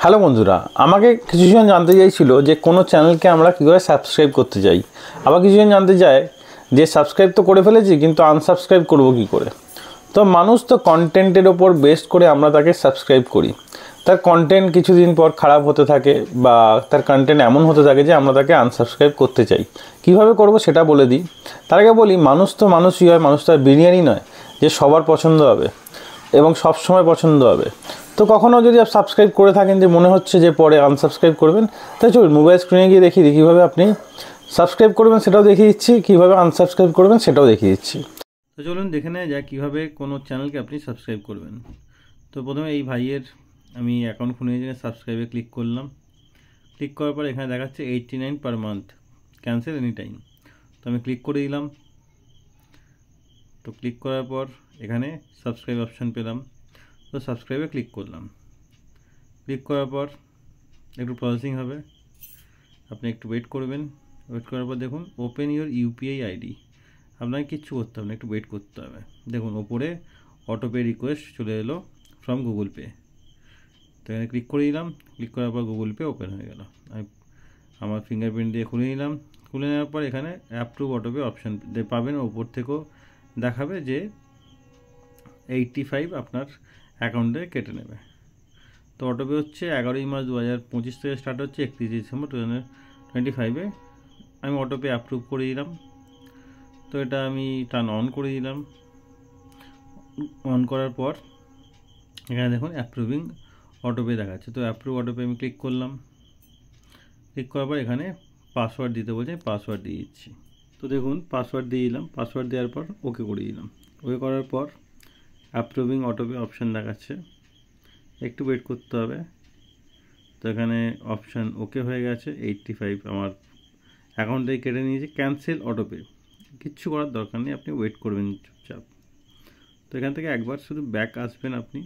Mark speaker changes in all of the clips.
Speaker 1: Hello বন্ধুরা, আমাকে কিছুজন জানতে চাইছিল যে কোনো চ্যানেলকে আমরা কীভাবে সাবস্ক্রাইব করতে চাই। আবার কিছুজন জানতে চায় যে সাবস্ক্রাইব তো করে ফেলেছি কিন্তু আনসাবস্ক্রাইব করব কী করে। তো মানুষ তো কন্টেন্টের ওপর বেস করে আমরা তাকে সাবস্ক্রাইব করি। তার কন্টেন্ট কিছুদিন পর খারাপ হতে থাকে বা তার কন্টেন্ট এমন হতে থাকে যে আমরা তাকে আনসাবস্ক্রাইব করতে চাই। কীভাবে করব সেটা বলে দিই। তার আগে বলি, মানুষ তো মানুষই হয়, মানুষ তো আর বিরিয়ানি নয় যে সবার পছন্দ হবে এবং সব সময় পছন্দ হবে। তো কখনও যদি সাবস্ক্রাইব করে থাকেন যে মনে হচ্ছে যে পরে আনসাবস্ক্রাইব করবেন, তাই চলুন মোবাইল স্ক্রিনে গিয়ে দেখিয়ে দিই কীভাবে আপনি সাবস্ক্রাইব করবেন সেটাও দেখিয়ে দিচ্ছি, কীভাবে আনসাবস্ক্রাইব করবেন সেটাও দেখিয়ে দিচ্ছি। তো চলুন দেখে নেওয়া যাক কীভাবে কোনো চ্যানেলকে আপনি সাবস্ক্রাইব করবেন। তো প্রথমে এই ভাইয়ের আমি অ্যাকাউন্ট খুলে নিয়ে সাবস্ক্রাইবে ক্লিক করলাম। ক্লিক করার পর এখানে দেখাচ্ছে 89 per month, cancel any time. তো আমি ক্লিক করে দিলাম। তো ক্লিক করার পর এখানে সাবস্ক্রাইব অপশান পেলাম। তো সাবস্ক্রাইবে ক্লিক করলাম। ক্লিক করার পর একটু প্রসেসিং হবে, আপনি একটু ওয়েট করবেন। ওয়েট করার পর দেখুন ওপেন ইউর ইউপিআই আইডি। আপনাকে কিচ্ছু করতে হবে না, একটু ওয়েট করতে হবে। দেখুন ওপরে অটোপে রিকোয়েস্ট চলে এলো ফ্রম গুগল পে। তো এখানে ক্লিক করে দিলাম। ক্লিক করার পর গুগল পে ওপেন হয়ে গেল। আমি আমার ফিঙ্গারপ্রিন্ট দিয়ে খুলে নিলাম। খুলে নেওয়ার পর এখানে অ্যাপ্রুভ অটোপে অপশান পাবেন। ওপর থেকেও দেখাবে যে 85 আপনার অ্যাকাউন্টে কেটে নেবে। তো অটোপে হচ্ছে 11ই মার্চ 2025 থেকে স্টার্ট হচ্ছে 31 ডিসেম্বর 2025-এ। আমি অটোপে অ্যাপ্রুভ করে দিলাম। তো এটা আমি টার্ন অন করে দিলাম। অন করার পর এখানে দেখুন অ্যাপ্রুভিং অটোপে দেখাচ্ছে। তো অ্যাপ্রুভ অটোপে আমি ক্লিক করলাম। ক্লিক করার পর এখানে পাসওয়ার্ড দিতে বলছে, পাসওয়ার্ড দিয়ে দিচ্ছি। তো দেখুন পাসওয়ার্ড দিয়ে দিলাম। পাসওয়ার্ড দেওয়ার পর ওকে করে দিলাম। ওকে করার পর অ্যাপ্রুভিং অটোপে অপশান দেখাচ্ছে, একটু ওয়েট করতে হবে। তো এখানে অপশান ওকে হয়ে গেছে। 85 আমার অ্যাকাউন্ট থেকে কেটে নিয়েছে। ক্যান্সেল অটোপে, কিচ্ছু করার দরকার নেই, আপনি ওয়েট করবেন চুপচাপ। তো এখান থেকে একবার শুধু ব্যাক আসবেন। আপনি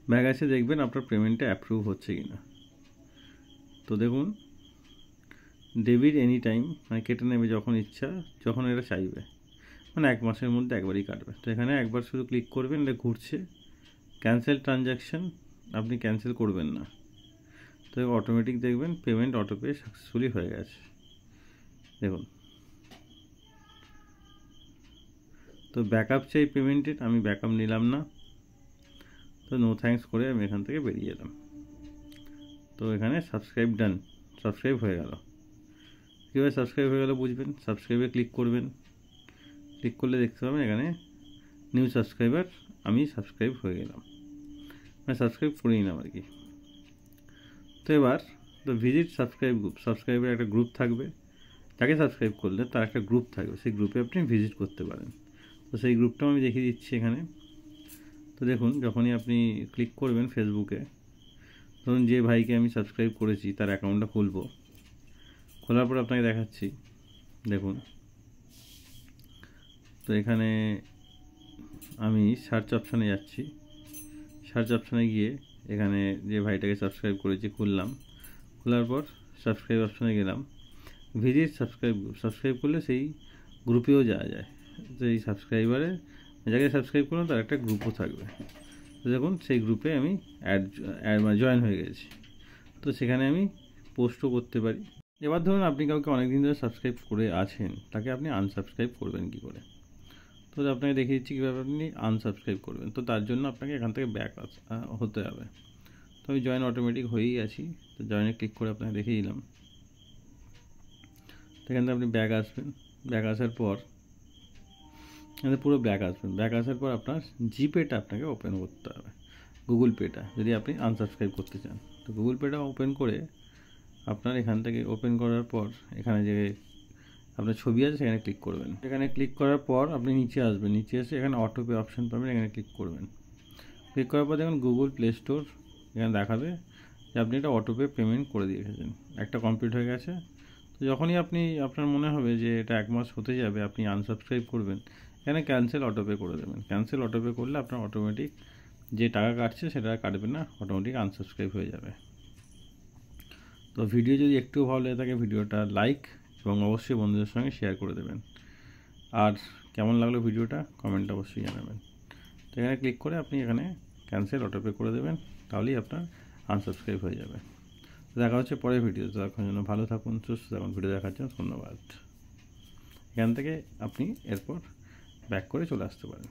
Speaker 1: ব্যাক এসে দেখবেন আপনার পেমেন্টটা অ্যাপ্রুভ হচ্ছে কি না। তো দেখুন ডেবিট এনি টাইম, মানে কেটে নেবে যখন ইচ্ছা, যখন এটা চাইবে, মানে 1 মাসের মধ্যে একবারই কাটবে। তো এখানে একবার শুধু ক্লিক করবেন, এটা ঘুরছে। ক্যান্সেল ট্রানজ্যাকশান, আপনি ক্যান্সেল করবেন না। তো অটোমেটিক দেখবেন পেমেন্ট অটোপে সাকসেসফুলি হয়ে গেছে। দেখুন তো ব্যাকআপ চাই পেমেন্টের, আমি ব্যাকআপ নিলাম না। তো নো থ্যাঙ্কস করে আমি এখান থেকে বেরিয়ে এলাম। তো এখানে সাবস্ক্রাইব ডান, সাবস্ক্রাইব হয়ে গেল। কীভাবে সাবস্ক্রাইব হয়ে গেল বুঝবেন, সাবস্ক্রাইবে ক্লিক করবেন। ক্লিক করলে দেখতে পাবেন এখানে নিউ সাবস্ক্রাইবার, আমি সাবস্ক্রাইব হয়ে গেলাম, মানে সাবস্ক্রাইব করে নিলাম আর কি। তো এবার তো ভিজিট সাবস্ক্রাইব গ্রুপ, সাবস্ক্রাইবের একটা গ্রুপ থাকবে। যাকে সাবস্ক্রাইব করলে তার একটা গ্রুপ থাকবে, সেই গ্রুপে আপনি ভিজিট করতে পারেন। তো সেই গ্রুপটাও আমি দেখিয়ে দিচ্ছি এখানে। তো দেখুন যখনই আপনি ক্লিক করবেন ফেসবুকে, ধরুন যে ভাইকে আমি সাবস্ক্রাইব করেছি তার অ্যাকাউন্টটা খুলবো। খোলার পর আপনাকে দেখাচ্ছি, দেখুন। তো এখানে আমি সার্চ অপশানে যাচ্ছি। সার্চ অপশানে গিয়ে এখানে যে ভাইটাকে সাবস্ক্রাইব করেছি খুললাম। খোলার পর সাবস্ক্রাইব অপশানে গেলাম। ভিজিট সাবস্ক্রাইব গ্রুপ, সাবস্ক্রাইব করলে সেই গ্রুপেও যাওয়া যায়। তো এই সাবস্ক্রাইবারে যাকে সাবস্ক্রাইব করলাম তার একটা গ্রুপও থাকবে। তো দেখুন সেই গ্রুপে আমি জয়েন হয়ে গেছি। তো সেখানে আমি পোস্টও করতে পারি। এবার ধরুন আপনি কাউকে অনেকদিন ধরে সাবস্ক্রাইব করে আছেন, তাকে আপনি আনসাবস্ক্রাইব করবেন কী করে। তো আপনাকে দেখিয়ে দিচ্ছি কীভাবে আপনি আনসাবস্ক্রাইব করবেন। তো তার জন্য আপনাকে এখান থেকে ব্যাক হতে হবে। তো আমি জয়েন অটোমেটিক হয়েই আছি। তো জয়েনে ক্লিক করে আপনাকে দেখিয়ে দিলাম। তো এখান থেকে আপনি ব্যাক আসবেন। ব্যাক আসার পর এখানে পুরো ব্যাক আসবেন। ব্যাক আসার পর আপনার জিপেটা আপনাকে ওপেন করতে হবে, গুগল পেটা, যদি আপনি আনসাবস্ক্রাইব করতে চান। তো গুগল পেটা ওপেন করে আপনার এখান থেকে ওপেন করার পর এখানে যে আপনার ছবি আছে সেখানে ক্লিক করবেন। এখানে ক্লিক করার পর আপনি নিচে আসবেন। নিচে এসে এখানে অটোপে অপশান পাবেন, এখানে ক্লিক করবেন। ক্লিক করার পর দেখুন গুগল প্লে স্টোর এখানে দেখাবে যে আপনি এটা অটোপে পেমেন্ট করে দিয়ে এসেছেন, একটা কমপ্লিট হয়ে গেছে। তো যখনই আপনি আপনার মনে হবে যে এটা 1 মাস হতে যাবে, আপনি আনসাবস্ক্রাইব করবেন, এখানে ক্যান্সেল অটোপে করে দেবেন। ক্যান্সেল অটোপে করলে আপনার অটোমেটিক যে টাকা কাটছে সেটা কাটবে না, অটোমেটিক আনসাবস্ক্রাইব হয়ে যাবে। তো ভিডিও যদি একটু ভালো লেগে থাকে ভিডিওটা লাইক এবং অবশ্যই বন্ধুদের সঙ্গে শেয়ার করে দেবেন। আর কেমন লাগলো ভিডিওটা কমেন্ট অবশ্যই জানাবেন। তো এখানে ক্লিক করে আপনি এখানে ক্যান্সেল অটোপে করে দেবেন, তাহলেই আপনার আনসাবস্ক্রাইব হয়ে যাবে। দেখা হচ্ছে পরের ভিডিও। তখন জন্য ভালো থাকুন, সুস্থ থাকুন। ভিডিও দেখার জন্য ধন্যবাদ। এখান থেকে আপনি এরপর ব্যাক করে চলে আসতে পারেন।